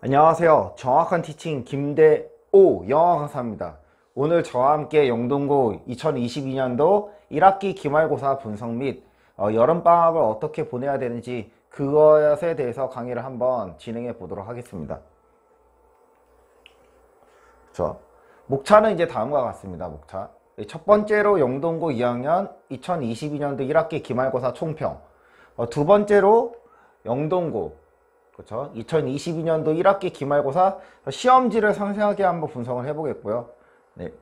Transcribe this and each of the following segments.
안녕하세요. 정확한 티칭 김대오 영어 강사입니다. 오늘 저와 함께 영동고 2022년도 1학기 기말고사 분석 및 여름방학을 어떻게 보내야 되는지 그것에 대해서 강의를 한번 진행해 보도록 하겠습니다. 목차는 이제 다음과 같습니다. 목차. 첫 번째로 영동고 2학년 2022년도 1학기 기말고사 총평. 두 번째로 영동고 2022년도 1학기 기말고사 시험지를 상세하게 한번 분석을 해보겠고요. 네.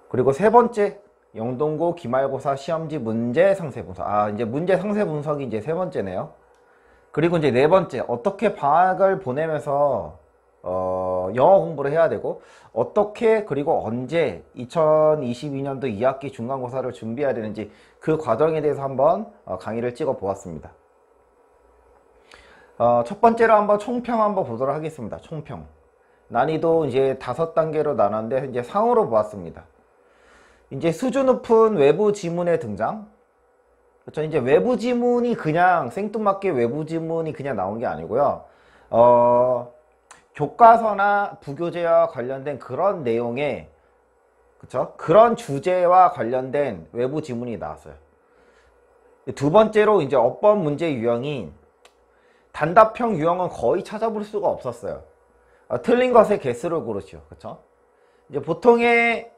그리고 세 번째, 영동고 기말고사 시험지 문제 상세 분석. 이제 문제 상세 분석이 이제 세 번째네요. 그리고 이제 네 번째, 어떻게 방학을 보내면서 영어 공부를 해야 되고, 어떻게 그리고 언제 2022년도 2학기 중간고사를 준비해야 되는지 그 과정에 대해서 한번 강의를 찍어 보았습니다. 첫 번째로 한번 총평 한번 보도록 하겠습니다. 총평. 난이도 이제 5단계로 나눴는데 이제 상으로 보았습니다. 이제 수준 높은 외부 지문의 등장. 그렇죠. 이제 외부 지문이 그냥 생뚱맞게 외부 지문이 그냥 나온 게 아니고요. 교과서나 부교재와 관련된 그런 내용의 그렇죠? 그런 주제와 관련된 외부 지문이 나왔어요. 두 번째로 이제 어법 문제 유형이 단답형 유형은 거의 찾아볼 수가 없었어요. 틀린 것의 개수를 고르시오. 그쵸? 이제 보통의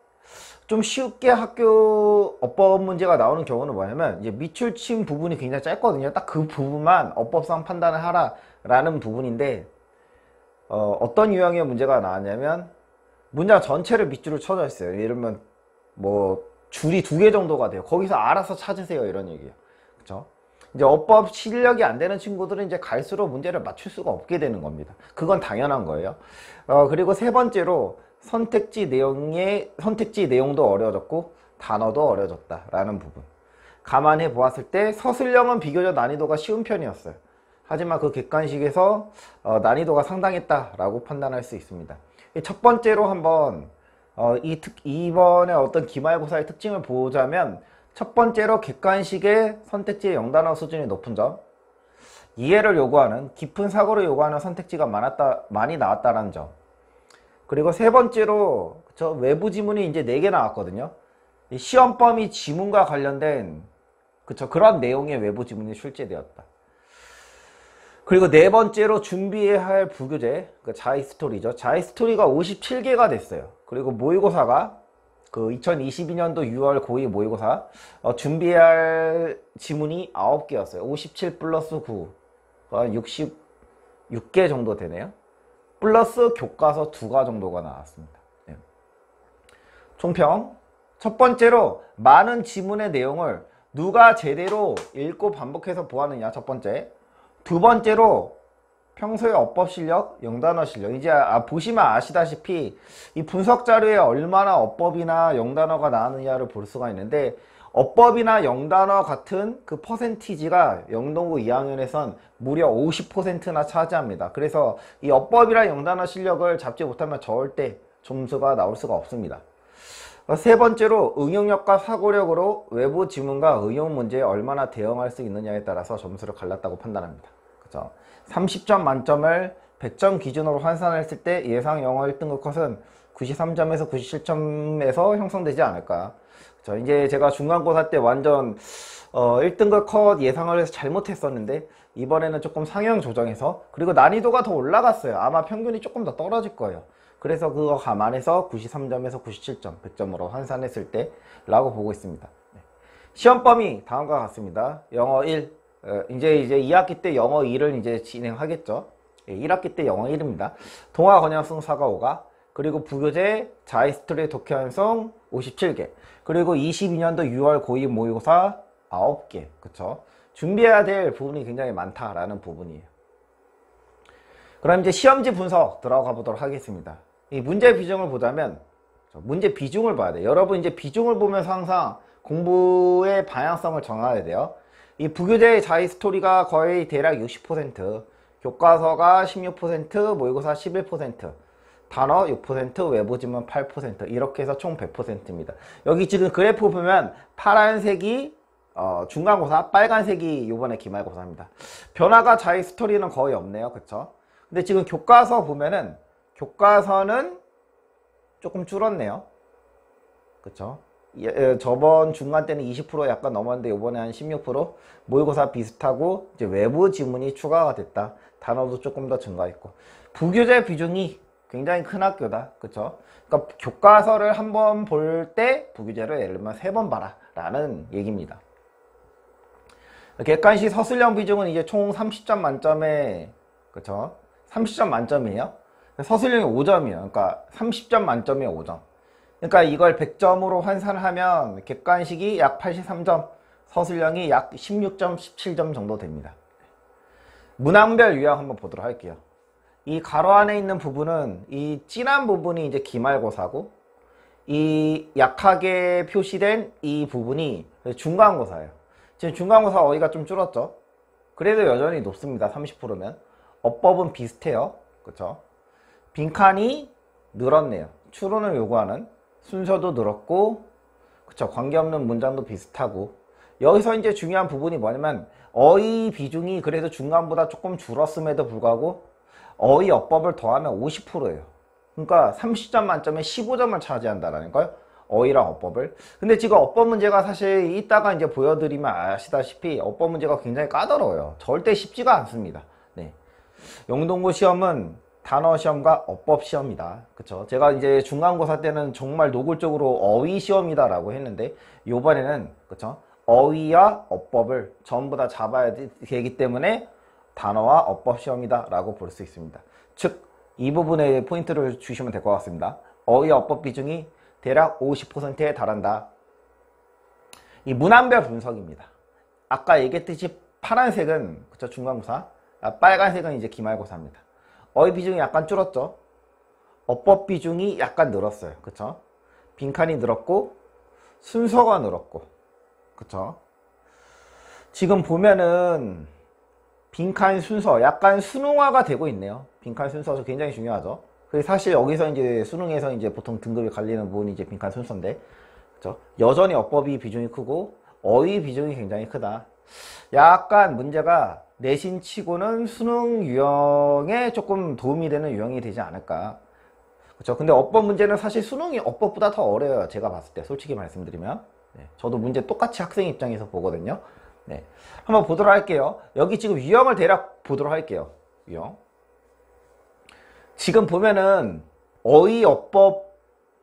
좀 쉽게 학교 어법 문제가 나오는 경우는 뭐냐면, 이제 밑줄친 부분이 굉장히 짧거든요. 딱 그 부분만 어법상 판단을 하라 라는 부분인데, 어떤 유형의 문제가 나왔냐면, 문장 전체를 밑줄을 쳐져 있어요. 예를 들면, 뭐, 줄이 2개 정도가 돼요. 거기서 알아서 찾으세요. 이런 얘기예요. 그쵸? 이제 어법 실력이 안 되는 친구들은 이제 갈수록 문제를 맞출 수가 없게 되는 겁니다. 그건 당연한 거예요. 그리고 세 번째로 선택지 내용도 어려워졌고 단어도 어려워졌다라는 부분. 감안해 보았을 때 서술형은 비교적 난이도가 쉬운 편이었어요. 하지만 그 객관식에서 난이도가 상당했다라고 판단할 수 있습니다. 첫 번째로 한번 이번에 어떤 기말고사의 특징을 보자면, 첫 번째로 객관식의 선택지의 영단어 수준이 높은 점, 이해를 요구하는 깊은 사고를 요구하는 선택지가 많이 나왔다는 점. 그리고 세 번째로 외부 지문이 이제 4개 나왔거든요. 시험 범위 지문과 관련된 그런 내용의 외부 지문이 출제되었다. 그리고 네 번째로 준비해야 할 부교재, 자이스토리죠. 자이스토리가 57개가 됐어요. 그리고 모의고사가 2022년도 6월 고2 모의고사 준비할 지문이 9개였어요. 57 플러스 9가 66개 정도 되네요. 플러스 교과서 2가 정도가 나왔습니다. 네. 총평. 첫 번째로 많은 지문의 내용을 누가 제대로 읽고 반복해서 보았느냐, 첫 번째. 두 번째로 평소의 어법 실력, 영단어 실력. 이제 보시면 아시다시피 이 분석 자료에 얼마나 어법이나 영단어가 나왔느냐를 볼 수가 있는데, 어법이나 영단어 같은 그 퍼센티지가 영동고 2학년에선 무려 50%나 차지합니다. 그래서 이 어법이나 영단어 실력을 잡지 못하면 절대 점수가 나올 수가 없습니다. 세 번째로 응용력과 사고력으로 외부 지문과 응용 문제에 얼마나 대응할 수 있느냐에 따라서 점수를 갈랐다고 판단합니다. 그죠? 30점 만점을 100점 기준으로 환산했을 때 예상 영어 1등급 컷은 93점에서 97점에서 형성되지 않을까. 그쵸? 이제 제가 중간고사 때 완전 1등급 컷 예상을 해서 잘못했었는데, 이번에는 조금 상향 조정해서, 그리고 난이도가 더 올라갔어요. 아마 평균이 조금 더 떨어질 거예요. 그래서 그거 감안해서 93점에서 97점 100점으로 환산했을 때 라고 보고 있습니다. 시험 범위 다음과 같습니다. 영어 1, 이제 2학기 때 영어 2를 이제 진행하겠죠. 1학기 때 영어 1입니다. 동화 건형성 사과 5가, 그리고 부교재 자이스토리 독해 완성 57개, 그리고 22년도 6월 고2 모의고사 9개. 그쵸? 준비해야 될 부분이 굉장히 많다라는 부분이에요. 그럼 이제 시험지 분석 들어가 보도록 하겠습니다. 이 문제 비중을 보자면, 문제 비중을 봐야 돼요. 여러분 이제 비중을 보면서 항상 공부의 방향성을 정해야 돼요. 이 부교재의 자이스토리가 거의 대략 60%, 교과서가 16%, 모의고사 11%, 단어 6%, 외부 지문 8%, 이렇게 해서 총 100%입니다. 여기 지금 그래프 보면 파란색이 중간고사, 빨간색이 이번에 기말고사입니다. 변화가 자이스토리는 거의 없네요. 그쵸? 근데 지금 교과서 보면은 교과서는 조금 줄었네요. 그쵸? 저번 중간 때는 20% 약간 넘었는데 이번에 한 16%, 모의고사 비슷하고 이제 외부 지문이 추가가 됐다. 단어도 조금 더 증가했고, 부교재 비중이 굉장히 큰 학교다. 그쵸? 그러니까 교과서를 한번 볼 때 부교재를 예를 들면 3번 봐라 라는 얘기입니다. 객관식 서술형 비중은 이제 총 30점 만점에, 그쵸? 30점 만점이에요. 서술형이 5점이에요. 그러니까 30점 만점에 5점. 그러니까 이걸 100점으로 환산하면 객관식이 약 83점, 서술형이 약 16점, 17점 정도 됩니다. 문항별 유형 한번 보도록 할게요. 이 가로 안에 있는 부분은 이 진한 부분이 이제 기말고사고, 이 약하게 표시된 이 부분이 중간고사예요. 지금 중간고사 어휘가 좀 줄었죠. 그래도 여전히 높습니다. 30%면. 어법은 비슷해요. 그쵸? 빈칸이 늘었네요. 추론을 요구하는 순서도 늘었고, 그쵸? 관계없는 문장도 비슷하고. 여기서 이제 중요한 부분이 뭐냐면 어휘 비중이 그래도 중간보다 조금 줄었음에도 불구하고 어휘 어법을 더하면 50%예요. 그러니까 30점 만점에 15점을 차지한다라는 거예요. 어휘랑 어법을. 근데 지금 어법 문제가 사실 이따가 이제 보여드리면 아시다시피 어법 문제가 굉장히 까다로워요. 절대 쉽지가 않습니다. 네. 영동고 시험은 단어 시험과 어법 시험이다. 그쵸? 제가 이제 중간고사 때는 정말 노골적으로 어휘 시험이다 라고 했는데, 요번에는, 그쵸? 어휘와 어법을 전부 다 잡아야 되기 때문에 단어와 어법 시험이다 라고 볼 수 있습니다. 즉, 이 부분에 포인트를 주시면 될 것 같습니다. 어휘 어법 비중이 대략 50%에 달한다. 이 문항별 분석입니다. 아까 얘기했듯이 파란색은, 그쵸? 중간고사. 빨간색은 이제 기말고사입니다. 어휘 비중이 약간 줄었죠. 어법 비중이 약간 늘었어요. 그쵸? 빈칸이 늘었고 순서가 늘었고, 그쵸? 지금 보면은 빈칸 순서 약간 수능화가 되고 있네요. 빈칸 순서 굉장히 중요하죠. 그래서 사실 여기서 이제 수능에서 이제 보통 등급이 갈리는 부분이 이제 빈칸 순서인데, 그쵸? 여전히 어법이 비중이 크고 어휘 비중이 굉장히 크다. 약간 문제가 내신 치고는 수능 유형에 조금 도움이 되는 유형이 되지 않을까. 그렇죠? 근데 어법 문제는 사실 수능이 어법보다 더 어려워요. 제가 봤을 때 솔직히 말씀드리면. 네, 저도 문제 똑같이 학생 입장에서 보거든요. 네, 한번 보도록 할게요. 여기 지금 유형을 대략 보도록 할게요. 유형. 지금 보면은 어휘 어법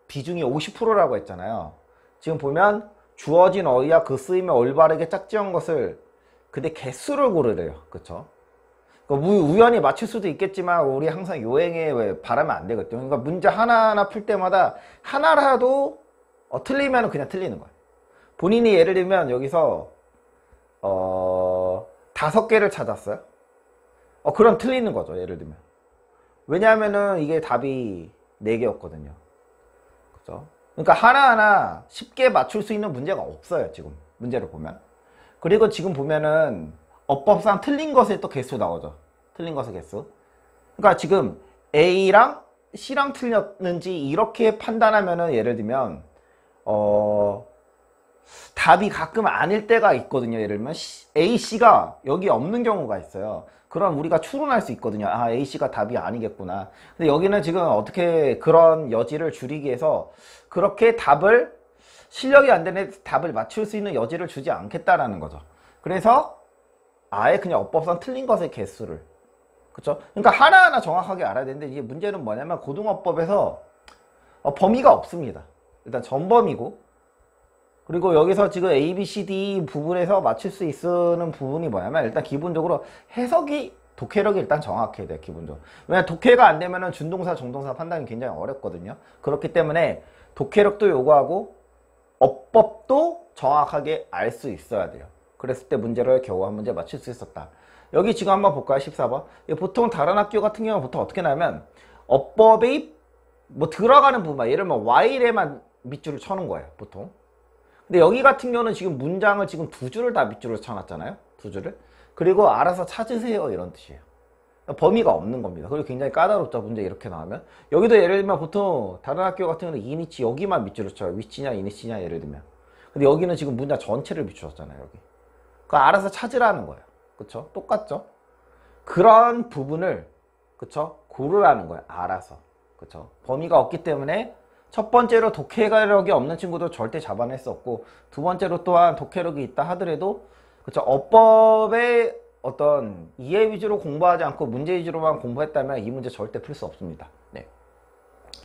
비중이 50%라고 했잖아요. 지금 보면 주어진 어휘와 그 쓰임에 올바르게 짝지은 것을, 근데 개수를 고르래요. 그쵸? 우연히 맞출 수도 있겠지만 우리 항상 요행에 왜 바라면 안 되거든요. 그러니까 문제 하나하나 풀 때마다 하나라도 틀리면 그냥 틀리는 거예요. 본인이 예를 들면 여기서 5개를 찾았어요. 그럼 틀리는 거죠. 예를 들면. 왜냐하면은 이게 답이 4개였거든요. 그죠? 그러니까 하나하나 쉽게 맞출 수 있는 문제가 없어요. 지금 문제를 보면. 그리고 지금 보면은 어법상 틀린 것의 또 개수 나오죠. 틀린 것의 개수. 그러니까 지금 A랑 C랑 틀렸는지 이렇게 판단하면은 예를 들면 답이 가끔 아닐 때가 있거든요. 예를 들면 A, C가 여기 없는 경우가 있어요. 그럼 우리가 추론할 수 있거든요. 아, A, C가 답이 아니겠구나. 근데 여기는 지금 어떻게 그런 여지를 줄이기 위해서 그렇게 답을, 실력이 안 되는 답을 맞출 수 있는 여지를 주지 않겠다라는 거죠. 그래서 아예 그냥 어법상 틀린 것의 개수를, 그쵸? 그러니까 하나하나 정확하게 알아야 되는데, 이게 문제는 뭐냐면 고등어법에서 범위가 없습니다. 일단 전범위고, 그리고 여기서 지금 A, B, C, D 부분에서 맞출 수 있는 부분이 뭐냐면, 일단 기본적으로 해석이, 독해력이 일단 정확해야 돼요. 기본적으로. 왜냐면 독해가 안 되면은 준동사, 정동사 판단이 굉장히 어렵거든요. 그렇기 때문에 독해력도 요구하고 어법도 정확하게 알 수 있어야 돼요. 그랬을 때 문제를 겨우 한 문제 맞출 수 있었다. 여기 지금 한번 볼까요? 14번. 보통 다른 학교 같은 경우는 보통 어떻게 나면 어법이 뭐 들어가는 부분만, 예를 들면 while에만 밑줄을 쳐놓은 거예요. 보통. 근데 여기 같은 경우는 지금 문장을 지금 2줄을 다 밑줄을 쳐놨잖아요. 2줄을. 그리고 알아서 찾으세요. 이런 뜻이에요. 범위가 없는 겁니다. 그리고 굉장히 까다롭죠. 문제 이렇게 나오면. 여기도 예를 들면 보통 다른 학교 같은 경우는 이니치 여기만 밑줄을 쳐요. 위치냐 이니치냐 예를 들면. 근데 여기는 지금 문장 전체를 비추었잖아요. 여기. 그거 알아서 찾으라는 거예요. 그쵸? 똑같죠? 그런 부분을 그쵸? 고르라는 거예요. 알아서. 그쵸? 범위가 없기 때문에 첫 번째로 독해력이 없는 친구도 절대 잡아낼 수 없고, 두 번째로 또한 독해력이 있다 하더라도, 그쵸? 어법의 어떤 이해 위주로 공부하지 않고 문제 위주로만 공부했다면 이 문제 절대 풀 수 없습니다. 네.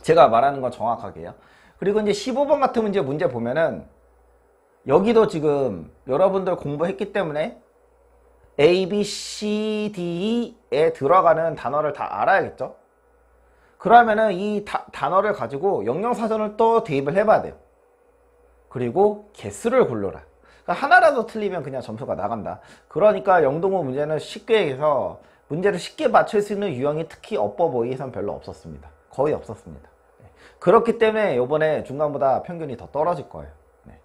제가 말하는 건 정확하게요. 그리고 이제 15번 같은 문제 보면은, 여기도 지금 여러분들 공부했기 때문에 A, B, C, D에 들어가는 단어를 다 알아야겠죠? 그러면은 이 단어를 가지고 영영사전을 또 대입을 해봐야 돼요. 그리고 개수를 고르라. 그러니까 하나라도 틀리면 그냥 점수가 나간다. 그러니까 영동호 문제는 쉽게 해서 문제를 쉽게 맞출 수 있는 유형이 특히 어법 어휘에선 별로 없었습니다. 거의 없었습니다. 그렇기 때문에 이번에 중간보다 평균이 더 떨어질 거예요. 네.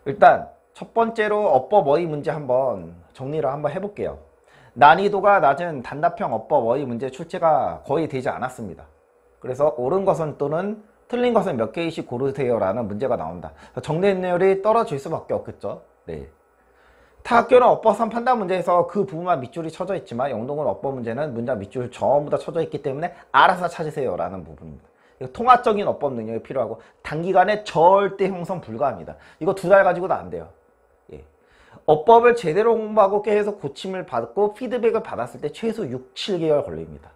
일단 첫 번째로 어법 어휘 문제 한번 정리를 한번 해볼게요. 난이도가 낮은 단답형 어법 어휘 문제 출제가 거의 되지 않았습니다. 그래서 옳은 것은 또는 틀린 것은 몇 개씩 고르세요 라는 문제가 나온다. 정답률이 떨어질 수밖에 없겠죠. 네. 타 학교는 어법 3 판단 문제에서 그 부분만 밑줄이 쳐져 있지만 영동은 어법 문제는 문장 밑줄 전부 다 쳐져 있기 때문에 알아서 찾으세요 라는 부분입니다. 통합적인 어법 능력이 필요하고 단기간에 절대 형성 불가합니다. 이거 2달 가지고도 안 돼요. 예. 어법을 제대로 공부하고 계속 고침을 받고 피드백을 받았을 때 최소 6, 7개월 걸립니다.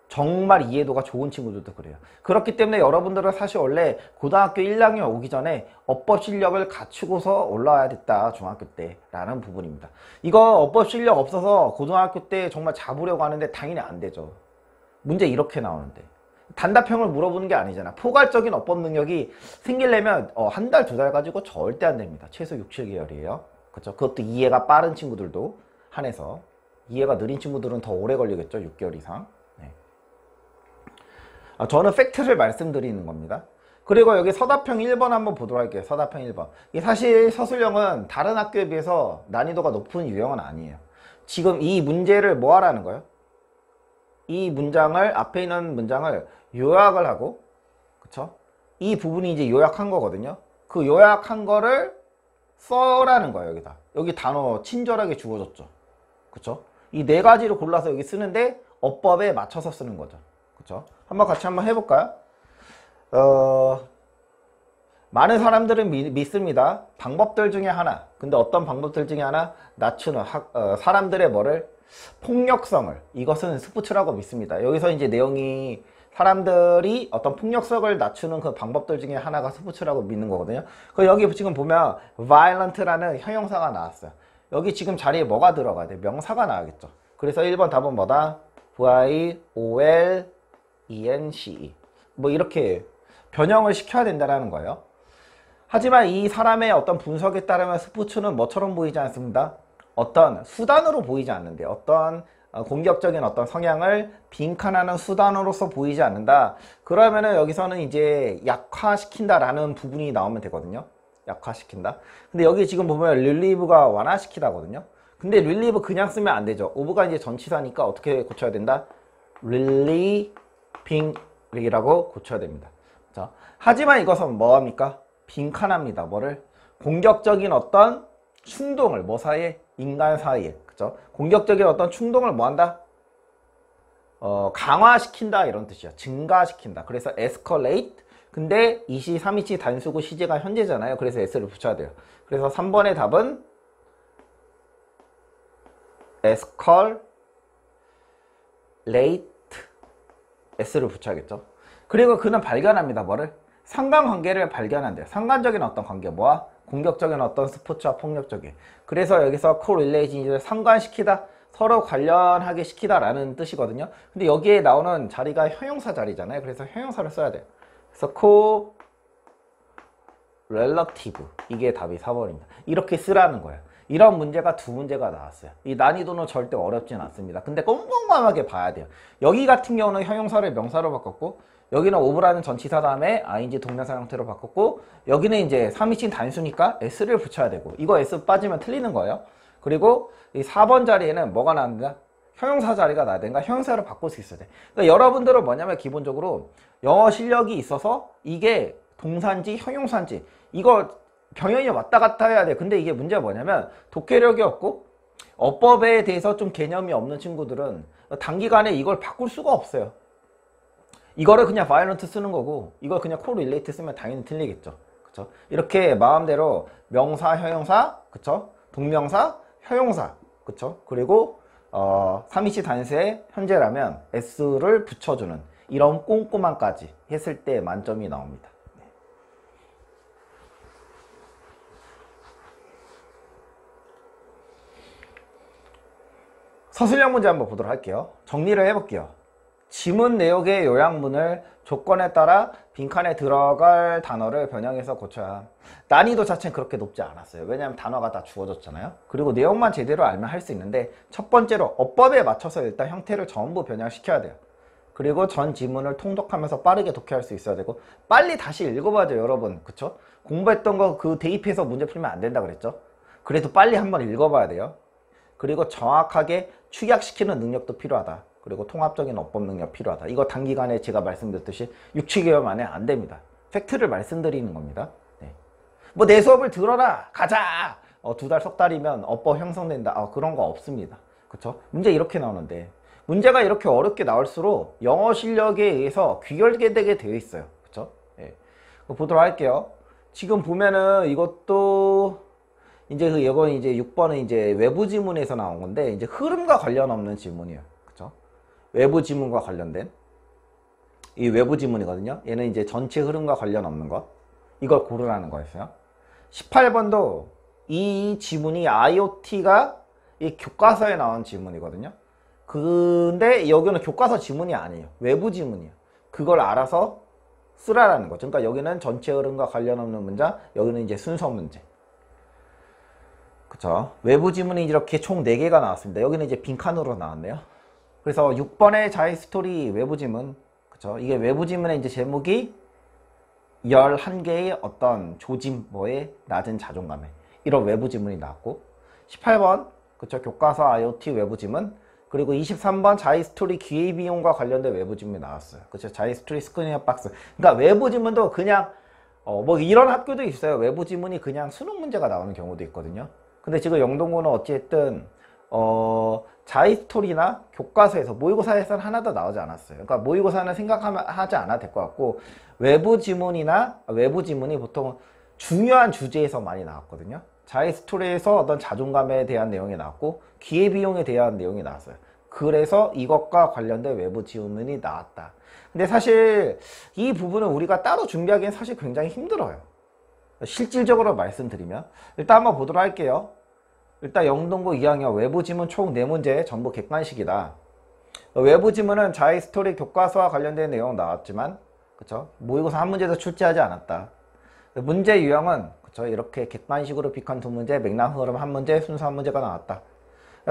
정말 이해도가 좋은 친구들도 그래요. 그렇기 때문에 여러분들은 사실 원래 고등학교 1학년 오기 전에 어법 실력을 갖추고서 올라와야 됐다. 중학교 때 라는 부분입니다. 이거 어법 실력 없어서 고등학교 때 정말 잡으려고 하는데 당연히 안 되죠. 문제 이렇게 나오는데. 단답형을 물어보는 게 아니잖아. 포괄적인 어법 능력이 생기려면 한 달, 2달 가지고 절대 안 됩니다. 최소 6, 7개월이에요. 그렇죠? 그것도 이해가 빠른 친구들도 한해서. 이해가 느린 친구들은 더 오래 걸리겠죠. 6개월 이상. 네. 저는 팩트를 말씀드리는 겁니다. 그리고 여기 서답형 1번 한번 보도록 할게요. 서답형 1번. 이게 사실 서술형은 다른 학교에 비해서 난이도가 높은 유형은 아니에요. 지금 이 문제를 뭐 하라는 거예요? 이 문장을, 앞에 있는 문장을 요약을 하고, 그쵸? 이 부분이 이제 요약한 거거든요. 그 요약한 거를 써라는 거예요, 여기다. 여기 단어 친절하게 주어졌죠. 그쵸? 이 4가지를 골라서 여기 쓰는데 어법에 맞춰서 쓰는 거죠. 그쵸? 한번 같이 한번 해볼까요? 많은 사람들은 믿습니다. 방법들 중에 하나. 근데 어떤 방법들 중에 하나? 낮추는 사람들의 뭐를? 폭력성을. 이것은 스포츠라고 믿습니다. 여기서 이제 내용이 사람들이 어떤 폭력성을 낮추는 그 방법들 중에 하나가 스포츠라고 믿는 거거든요. 그 여기 지금 보면 violent라는 형용사가 나왔어요. 여기 지금 자리에 뭐가 들어가야 돼? 명사가 나와야겠죠. 그래서 1번 답은 뭐다? violence. 뭐 이렇게 변형을 시켜야 된다는 거예요. 하지만 이 사람의 어떤 분석에 따르면 스포츠는 뭐처럼 보이지 않습니다. 어떤 수단으로 보이지 않는데, 어떤 공격적인 어떤 성향을 빈칸하는 수단으로서 보이지 않는다. 그러면은 여기서는 이제 약화시킨다라는 부분이 나오면 되거든요. 약화시킨다. 근데 여기 지금 보면 릴리브가 완화시키다거든요. 근데 릴리브 그냥 쓰면 안 되죠. 오브가 이제 전치사니까 어떻게 고쳐야 된다? 릴리빙이라고 고쳐야 됩니다. 자, 하지만 이것은 뭐합니까? 빈칸합니다. 뭐를? 공격적인 어떤 충동을 뭐 사이에? 인간 사이에. 그쵸? 공격적인 어떤 충동을 뭐 한다? 강화시킨다 이런 뜻이야. 증가시킨다. 그래서 escalate. 근데 2시, 3위치 단수고 시제가 현재잖아요. 그래서 s를 붙여야 돼요. 그래서 3번의 답은 escalate s를 붙여야겠죠. 그리고 그는 발견합니다. 뭐를? 상관관계를 발견한대요. 상관적인 어떤 관계. 뭐야? 공격적인 어떤 스포츠와 폭력적인. 그래서 여기서 correlation을 상관시키다. 서로 관련하게 시키다 라는 뜻이거든요. 근데 여기에 나오는 자리가 형용사 자리잖아요. 그래서 형용사를 써야 돼요. 그래서 correlative. 이게 답이 4번입니다. 이렇게 쓰라는 거예요. 이런 문제가 2문제가 나왔어요. 이 난이도는 절대 어렵진 않습니다. 근데 꼼꼼하게 봐야 돼요. 여기 같은 경우는 형용사를 명사로 바꿨고, 여기는 오브라는 전치사 다음에 ing 동명사 형태로 바꿨고, 여기는 이제 3위치인 단수니까 s를 붙여야 되고, 이거 s 빠지면 틀리는 거예요. 그리고 이 4번 자리에는 뭐가 나왔는가? 형용사 자리가 나야 되니까 형용사로 바꿀 수 있어야 돼. 그러니까 여러분들은 뭐냐면 기본적으로 영어 실력이 있어서 이게 동사인지 형용사인지 이거 병행이 왔다 갔다 해야 돼. 근데 이게 문제가 뭐냐면 독해력이 없고 어법에 대해서 좀 개념이 없는 친구들은 단기간에 이걸 바꿀 수가 없어요. 이거를 그냥 violent 쓰는 거고 이걸 그냥 correlate 쓰면 당연히 틀리겠죠. 그쵸? 이렇게 마음대로 명사, 형용사, 그쵸? 동명사, 형용사, 그쵸? 그리고 삼위치 단수의 현재라면 s를 붙여주는 이런 꼼꼼함까지 했을 때 만점이 나옵니다. 서술형 문제 한번 보도록 할게요. 정리를 해볼게요. 지문 내용의 요약문을 조건에 따라 빈칸에 들어갈 단어를 변형해서 고쳐야. 난이도 자체는 그렇게 높지 않았어요. 왜냐하면 단어가 다 주어졌잖아요. 그리고 내용만 제대로 알면 할 수 있는데, 첫 번째로 어법에 맞춰서 일단 형태를 전부 변형시켜야 돼요. 그리고 전 지문을 통독하면서 빠르게 독해할 수 있어야 되고, 빨리 다시 읽어봐야 돼요, 여러분. 그쵸? 공부했던 거 그 대입해서 문제 풀면 안 된다 그랬죠? 그래도 빨리 한번 읽어봐야 돼요. 그리고 정확하게 축약시키는 능력도 필요하다. 그리고 통합적인 어법 능력 필요하다. 이거 단기간에 제가 말씀드렸듯이 6, 7개월 만에 안 됩니다. 팩트를 말씀드리는 겁니다. 네. 뭐 내 수업을 들어라! 가자! 2달, 석 달이면 어법 형성된다. 그런 거 없습니다. 그쵸? 문제 이렇게 나오는데, 문제가 이렇게 어렵게 나올수록 영어 실력에 의해서 귀결되게 되어 있어요. 그쵸? 네. 보도록 할게요. 지금 보면은 이것도 이제 이건 이제 6번은 이제 외부 지문에서 나온 건데, 이제 흐름과 관련 없는 지문이에요. 그쵸? 외부 지문과 관련된 이 외부 지문이거든요. 얘는 이제 전체 흐름과 관련 없는 것, 이걸 고르라는 거였어요. 18번도 이 지문이 IoT가 이 교과서에 나온 지문이거든요. 근데 여기는 교과서 지문이 아니에요. 외부 지문이에요. 그걸 알아서 쓰라라는 거죠. 그러니까 여기는 전체 흐름과 관련 없는 문장, 여기는 이제 순서 문제. 그쵸? 외부 지문이 이렇게 총 4개가 나왔습니다. 여기는 이제 빈칸으로 나왔네요. 그래서 6번의 자이 스토리 외부 지문. 그쵸? 이게 외부 지문의 이제 제목이 11개의 어떤 조짐뭐의 낮은 자존감에, 이런 외부 지문이 나왔고, 18번, 그쵸? 교과서 IoT 외부 지문. 그리고 23번 자이 스토리 기회비용과 관련된 외부 지문이 나왔어요. 그쵸? 자이 스토리 스크리닝 박스. 그러니까 외부 지문도 그냥, 뭐 이런 학교도 있어요. 외부 지문이 그냥 수능 문제가 나오는 경우도 있거든요. 근데 지금 영동고는 어찌됐든 자이스토리나 교과서에서, 모의고사에서는 하나도 나오지 않았어요. 그러니까 모의고사는 생각하지 않아도 될 것 같고, 외부 지문이 보통 중요한 주제에서 많이 나왔거든요. 자이스토리에서 어떤 자존감에 대한 내용이 나왔고, 기회비용에 대한 내용이 나왔어요. 그래서 이것과 관련된 외부 지문이 나왔다. 근데 사실 이 부분은 우리가 따로 준비하기엔 사실 굉장히 힘들어요. 실질적으로 말씀드리면 일단 한번 보도록 할게요. 일단 영동고 2학년 외부 지문 총 4문제 전부 객관식이다. 외부 지문은 자이 스토리 교과서와 관련된 내용 나왔지만, 그쵸? 모의고사 한 문제도 출제하지 않았다. 문제 유형은, 그쵸? 이렇게 객관식으로 픽한 2문제, 맥락 흐름 1문제, 순서 1문제가 나왔다.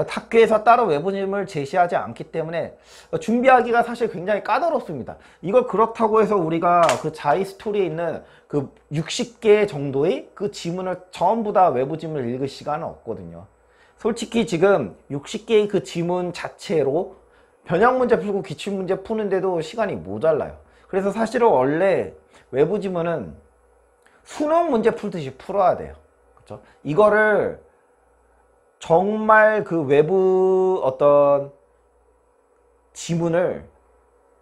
학교에서 따로 외부 지문을 제시하지 않기 때문에 준비하기가 사실 굉장히 까다롭습니다. 이걸 그렇다고 해서 우리가 그 자이 스토리에 있는 그 60개 정도의 그 지문을 전부 다 외부 지문을 읽을 시간은 없거든요. 솔직히 지금 60개의 그 지문 자체로 변형 문제 풀고 기출 문제 푸는데도 시간이 모자라요. 그래서 사실은 원래 외부 지문은 수능 문제 풀듯이 풀어야 돼요. 그렇죠? 이거를 정말 그 외부 어떤 지문을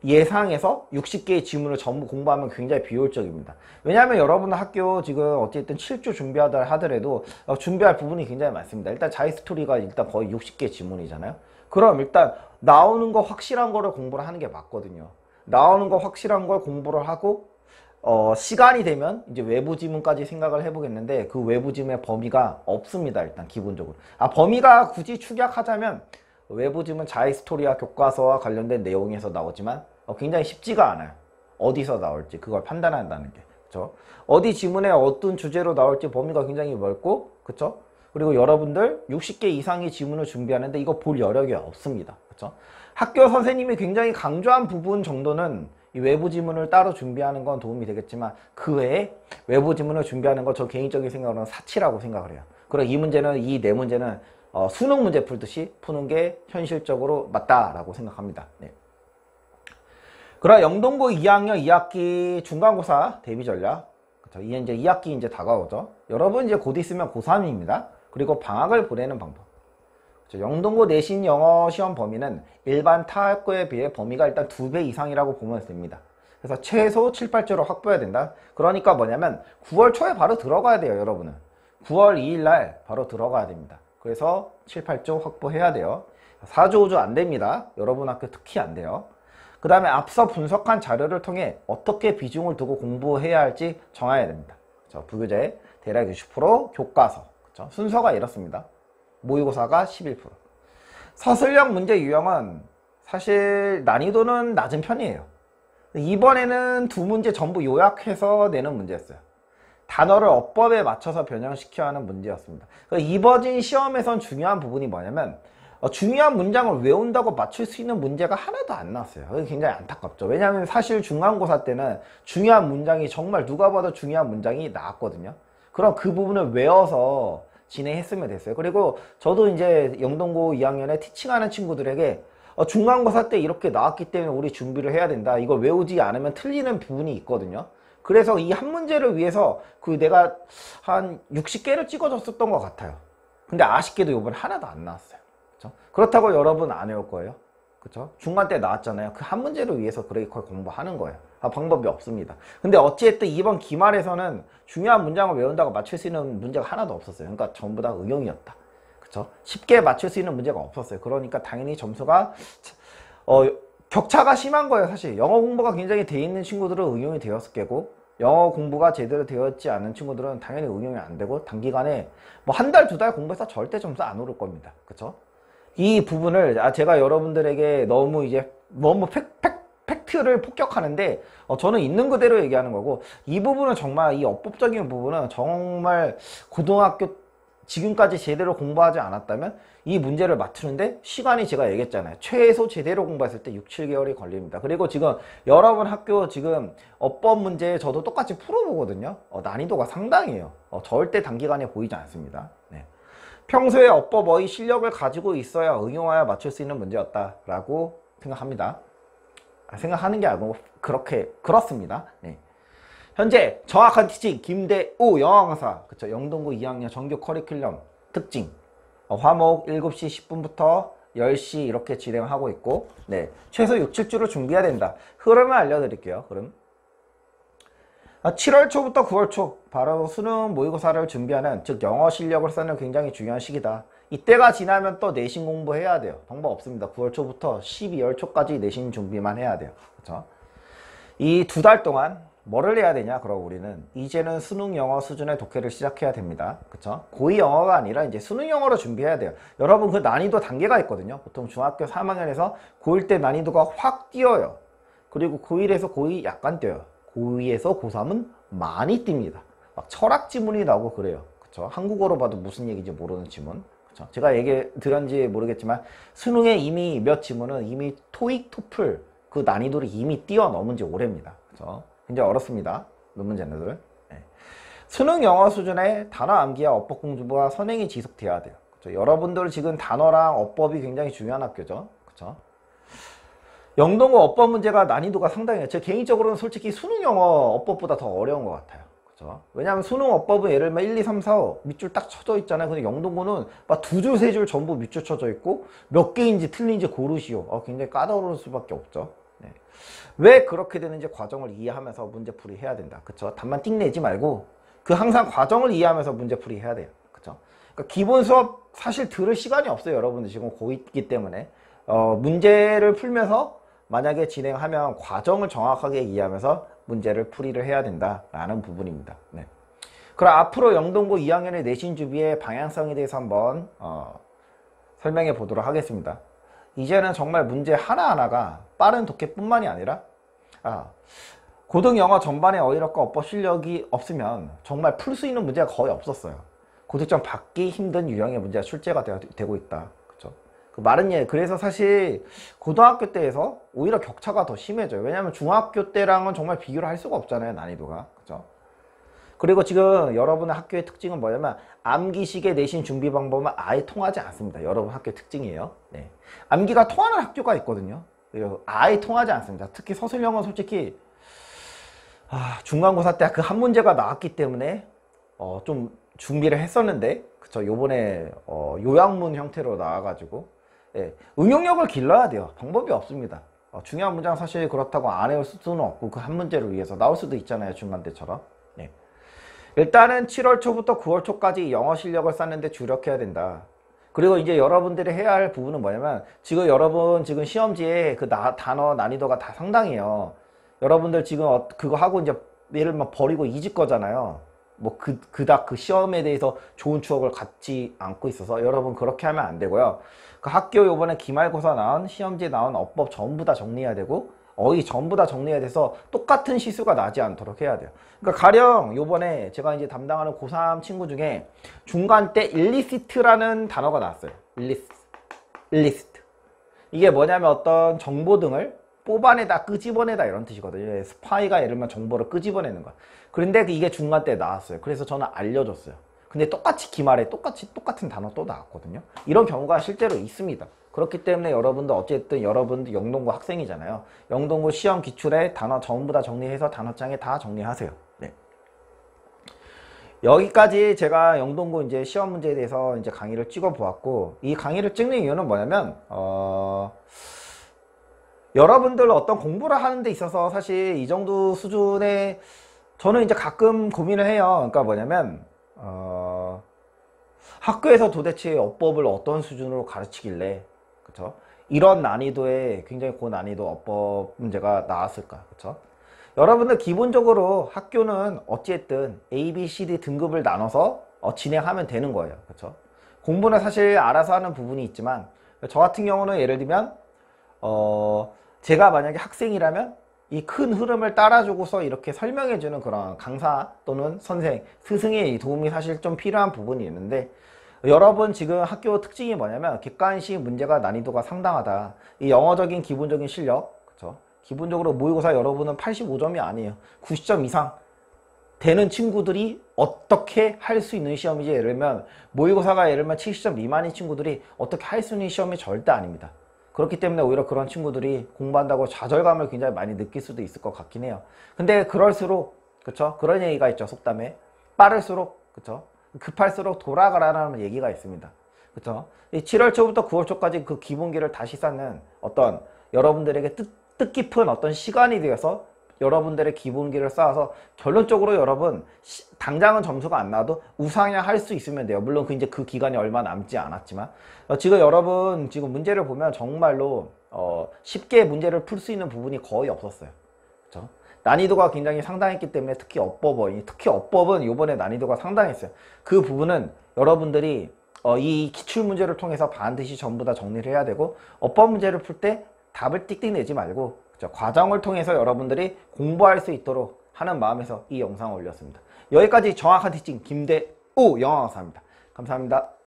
예상해서 60개의 지문을 전부 공부하면 굉장히 비효율적입니다. 왜냐하면 여러분 학교 지금 어쨌든 7주 준비하다 하더라도 준비할 부분이 굉장히 많습니다. 일단 자이 스토리가 일단 거의 60개 지문이잖아요. 그럼 일단 나오는 거 확실한 거를 공부를 하는 게 맞거든요. 나오는 거 확실한 걸 공부를 하고 시간이 되면 이제 외부 지문까지 생각을 해보겠는데, 그 외부 지문의 범위가 없습니다. 일단 기본적으로 범위가 굳이 축약하자면 외부 지문 자이 스토리와 교과서와 관련된 내용에서 나오지만 굉장히 쉽지가 않아요. 어디서 나올지 그걸 판단한다는 게, 그쵸? 어디 지문에 어떤 주제로 나올지 범위가 굉장히 넓고, 그쵸? 그리고 여러분들 60개 이상의 지문을 준비하는데 이거 볼 여력이 없습니다. 그쵸? 학교 선생님이 굉장히 강조한 부분 정도는 이 외부 지문을 따로 준비하는 건 도움이 되겠지만, 그 외에 외부 지문을 준비하는 건 저 개인적인 생각으로는 사치라고 생각을 해요. 그리고 이 문제는, 이 4문제는 수능 문제 풀듯이 푸는 게 현실적으로 맞다라고 생각합니다. 네. 그럼 영동고 2학년 2학기 중간고사 대비 전략. 그쵸? 이제 2학기 이제 다가오죠. 여러분 이제 곧 있으면 고3입니다. 그리고 방학을 보내는 방법. 영동고 내신 영어 시험 범위는 일반 타 학교에 비해 범위가 일단 2배 이상이라고 보면 됩니다. 그래서 최소 7, 8조를 확보해야 된다. 그러니까 뭐냐면 9월 초에 바로 들어가야 돼요, 여러분은. 9월 2일 날 바로 들어가야 됩니다. 그래서 7, 8조 확보해야 돼요. 4조, 5조 안 됩니다. 여러분 학교 특히 안 돼요. 그 다음에 앞서 분석한 자료를 통해 어떻게 비중을 두고 공부해야 할지 정해야 됩니다. 부교재 대략 60%, 교과서. 그쵸? 순서가 이렇습니다. 모의고사가 11%. 서술형 문제 유형은 사실 난이도는 낮은 편이에요. 이번에는 두 문제 전부 요약해서 내는 문제였어요. 단어를 어법에 맞춰서 변형시켜야 하는 문제였습니다. 이번 시험에선 중요한 부분이 뭐냐면 중요한 문장을 외운다고 맞출 수 있는 문제가 하나도 안 나왔어요. 그게 굉장히 안타깝죠. 왜냐하면 사실 중간고사 때는 중요한 문장이 정말 누가 봐도 중요한 문장이 나왔거든요. 그럼 그 부분을 외워서 진행했으면 됐어요. 그리고 저도 이제 영동고 2학년에 티칭하는 친구들에게 중간고사 때 이렇게 나왔기 때문에 우리 준비를 해야 된다. 이걸 외우지 않으면 틀리는 부분이 있거든요. 그래서 이 한 문제를 위해서 내가 한 60개를 찍어줬었던 것 같아요. 근데 아쉽게도 이번에 하나도 안 나왔어요. 그쵸? 그렇다고 여러분 안 외울 거예요. 그쵸? 중간 때 나왔잖아요. 그 한 문제를 위해서 그렇게 공부하는 거예요. 방법이 없습니다. 근데 어찌됐든 이번 기말에서는 중요한 문장을 외운다고 맞출 수 있는 문제가 하나도 없었어요. 그러니까 전부 다 응용이었다. 그쵸? 쉽게 맞출 수 있는 문제가 없었어요. 그러니까 당연히 점수가 격차가 심한 거예요. 사실 영어 공부가 굉장히 돼 있는 친구들은 응용이 되었을 게고, 영어 공부가 제대로 되었지 않은 친구들은 당연히 응용이 안 되고, 단기간에 뭐 한 달, 두 달 공부해서 절대 점수 안 오를 겁니다. 그쵸? 이 부분을 제가 여러분들에게 너무 팩트를 폭격하는데 저는 있는 그대로 얘기하는 거고, 이 부분은 정말 이 어법적인 부분은 정말 고등학교 지금까지 제대로 공부하지 않았다면 이 문제를 맞추는데 시간이 제가 얘기했잖아요. 최소 제대로 공부했을 때 6, 7개월이 걸립니다. 그리고 지금 여러분 학교 지금 어법 문제 저도 똑같이 풀어보거든요. 난이도가 상당해요. 절대 단기간에 보이지 않습니다. 네. 평소에 어법 어휘 실력을 가지고 있어야 응용하여 맞출 수 있는 문제였다라고 생각합니다. 생각하는 게 아니고 그렇습니다. 네. 현재 정확한 티칭 김대우 영어 강사, 그쵸? 영동고 2학년 정규 커리큘럼 특징 화목 7시 10분부터 10시 이렇게 진행하고 있고, 네, 최소 6, 7주를 준비해야 된다. 흐름을 알려드릴게요. 흐름. 7월 초부터 9월 초 바로 수능 모의고사를 준비하는, 즉 영어 실력을 쌓는 굉장히 중요한 시기다. 이때가 지나면 또 내신 공부해야 돼요. 방법 없습니다. 9월 초부터 12월 초까지 내신 준비만 해야 돼요. 그렇죠? 이 2달 동안 뭐를 해야 되냐? 그럼 우리는 이제는 수능 영어 수준의 독해를 시작해야 됩니다. 그쵸? 고2 영어가 아니라 이제 수능 영어로 준비해야 돼요. 여러분 그 난이도 단계가 있거든요. 보통 중학교 3학년에서 고1 때 난이도가 확 뛰어요. 그리고 고1에서 고2 약간 뛰어요. 고2에서 고3은 많이 뜁니다. 막 철학 지문이 나오고 그래요. 그쵸? 한국어로 봐도 무슨 얘기인지 모르는 지문. 그쵸? 제가 얘기 드렸는지 모르겠지만 수능에 이미 몇 지문은 이미 토익, 토플 그 난이도를 이미 뛰어넘은 지 오래입니다. 그쵸? 굉장히 어렵습니다. 몇 문제는. 네. 수능 영어 수준의 단어 암기와 어법 공부가 선행이 지속돼야 돼요. 그쵸? 여러분들 지금 단어랑 어법이 굉장히 중요한 학교죠. 그쵸? 영동고 어법 문제가 난이도가 상당해요. 제 개인적으로는 솔직히 수능 영어 어법보다 더 어려운 것 같아요. 그쵸? 왜냐하면 수능 어법은 예를 들면 1, 2, 3, 4, 5 밑줄 딱 쳐져 있잖아요. 근데 영동고는 막 2줄, 3줄 전부 밑줄 쳐져 있고 몇 개인지 틀린지 고르시오. 굉장히 까다로울 수밖에 없죠. 네. 왜 그렇게 되는지 과정을 이해하면서 문제풀이 해야 된다. 그쵸? 답만 띵 내지 말고 항상 과정을 이해하면서 문제풀이 해야 돼요. 그쵸? 그러니까 기본 수업 사실 들을 시간이 없어요. 여러분들 지금 고2이기 때문에 문제를 풀면서 만약에 진행하면 과정을 정확하게 이해하면서 문제를 풀이를 해야 된다라는 부분입니다. 네. 그럼 앞으로 영동고 2학년의 내신 준비의 방향성에 대해서 한번 설명해 보도록 하겠습니다. 이제는 정말 문제 하나하나가 빠른 독해뿐만이 아니라 고등 영어 전반의 어휘력과 어법 실력이 없으면 정말 풀 수 있는 문제가 거의 없었어요. 고득점 받기 힘든 유형의 문제가 출제가 되고 있다. 그쵸? 그 말은 그래서 사실 고등학교 때에서 오히려 격차가 더 심해져요. 왜냐하면 중학교 때랑은 정말 비교를 할 수가 없잖아요. 난이도가. 그쵸? 그리고 지금 여러분의 학교의 특징은 뭐냐면 암기식의 내신 준비 방법은 아예 통하지 않습니다. 여러분 학교의 특징이에요. 네. 암기가 통하는 학교가 있거든요. 아예 통하지 않습니다. 특히 서술형은 솔직히 중간고사 때 그 한 문제가 나왔기 때문에 좀 준비를 했었는데 그쵸. 요번에 요약문 형태로 나와가지고 예, 응용력을 길러야 돼요. 방법이 없습니다. 중요한 문장 사실 그렇다고 안 외울 수는 없고 그 한 문제를 위해서 나올 수도 있잖아요. 중간 때처럼. 예. 일단은 7월 초부터 9월 초까지 영어 실력을 쌓는데 주력해야 된다. 그리고 이제 여러분들이 해야 할 부분은 뭐냐면 지금 여러분 지금 시험지에 그 단어 난이도가 다 상당해요. 여러분들 지금 그거 하고 이제 예를 들면 버리고 잊을 거잖아요. 뭐 그닥 그 시험에 대해서 좋은 추억을 갖지 않고 있어서 여러분 그렇게 하면 안 되고요. 그 학교 요번에 기말고사 나온 시험지에 나온 어법 전부 다 정리해야 되고 어휘 전부 다 정리해야 돼서 똑같은 시수가 나지 않도록 해야 돼요. 그러니까 가령 요번에 제가 이제 담당하는 고3 친구 중에 중간 때 일리시트라는 단어가 나왔어요. 일리시트. 이게 뭐냐면 어떤 정보 등을 뽑아내다 끄집어내다 이런 뜻이거든요. 스파이가 예를 들면 정보를 끄집어내는 거야. 그런데 이게 중간 때 나왔어요. 그래서 저는 알려줬어요. 근데 똑같이 기말에 똑같은 단어 또 나왔거든요. 이런 경우가 실제로 있습니다. 그렇기 때문에 여러분들 어쨌든 여러분들 영동고 학생이잖아요. 영동고 시험 기출에 단어 전부 다 정리해서 단어장에 다 정리하세요. 네. 여기까지 제가 영동고 이제 시험 문제에 대해서 이제 강의를 찍어 보았고, 이 강의를 찍는 이유는 뭐냐면 여러분들 어떤 공부를 하는 데 있어서 사실 이 정도 수준의 저는 이제 가끔 고민을 해요. 그러니까 뭐냐면 학교에서 도대체 어법을 어떤 수준으로 가르치길래 그쵸? 이런 난이도의 굉장히 고난이도 어법 문제가 나왔을까? 그쵸? 여러분들 기본적으로 학교는 어찌됐든 A, B, C, D 등급을 나눠서 진행하면 되는 거예요. 그쵸? 공부는 사실 알아서 하는 부분이 있지만 저 같은 경우는 예를 들면 제가 만약에 학생이라면 이 큰 흐름을 따라주고서 이렇게 설명해주는 그런 강사 또는 선생, 스승의 도움이 사실 좀 필요한 부분이 있는데 여러분 지금 학교 특징이 뭐냐면 객관식 문제가 난이도가 상당하다. 이 영어적인 기본적인 실력, 그쵸? 기본적으로 모의고사 여러분은 85점이 아니에요. 90점 이상 되는 친구들이 어떻게 할 수 있는 시험이지 예를 들면 모의고사가 예를 들면 70점 미만인 친구들이 어떻게 할 수 있는 시험이 절대 아닙니다. 그렇기 때문에 오히려 그런 친구들이 공부한다고 좌절감을 굉장히 많이 느낄 수도 있을 것 같긴 해요. 근데 그럴수록 그쵸? 그런 얘기가 있죠. 속담에 빠를수록 그쵸? 급할수록 돌아가라는 얘기가 있습니다. 그쵸? 이 7월 초부터 9월 초까지 그 기본기를 다시 쌓는 어떤 여러분들에게 뜻깊은 어떤 시간이 되어서 여러분들의 기본기를 쌓아서 결론적으로 여러분 당장은 점수가 안 나와도 우상향 할 수 있으면 돼요. 물론 이제 그 기간이 얼마 남지 않았지만 지금 여러분 지금 문제를 보면 정말로 쉽게 문제를 풀 수 있는 부분이 거의 없었어요. 그렇죠? 난이도가 굉장히 상당했기 때문에 특히 어법은 이번에 난이도가 상당했어요. 그 부분은 여러분들이 이 기출문제를 통해서 반드시 전부 다 정리를 해야 되고 어법 문제를 풀 때 답을 띡띡 내지 말고 그렇죠? 과정을 통해서 여러분들이 공부할 수 있도록 하는 마음에서 이 영상을 올렸습니다. 여기까지 정확한 티칭 김대우 영어강사입니다. 감사합니다.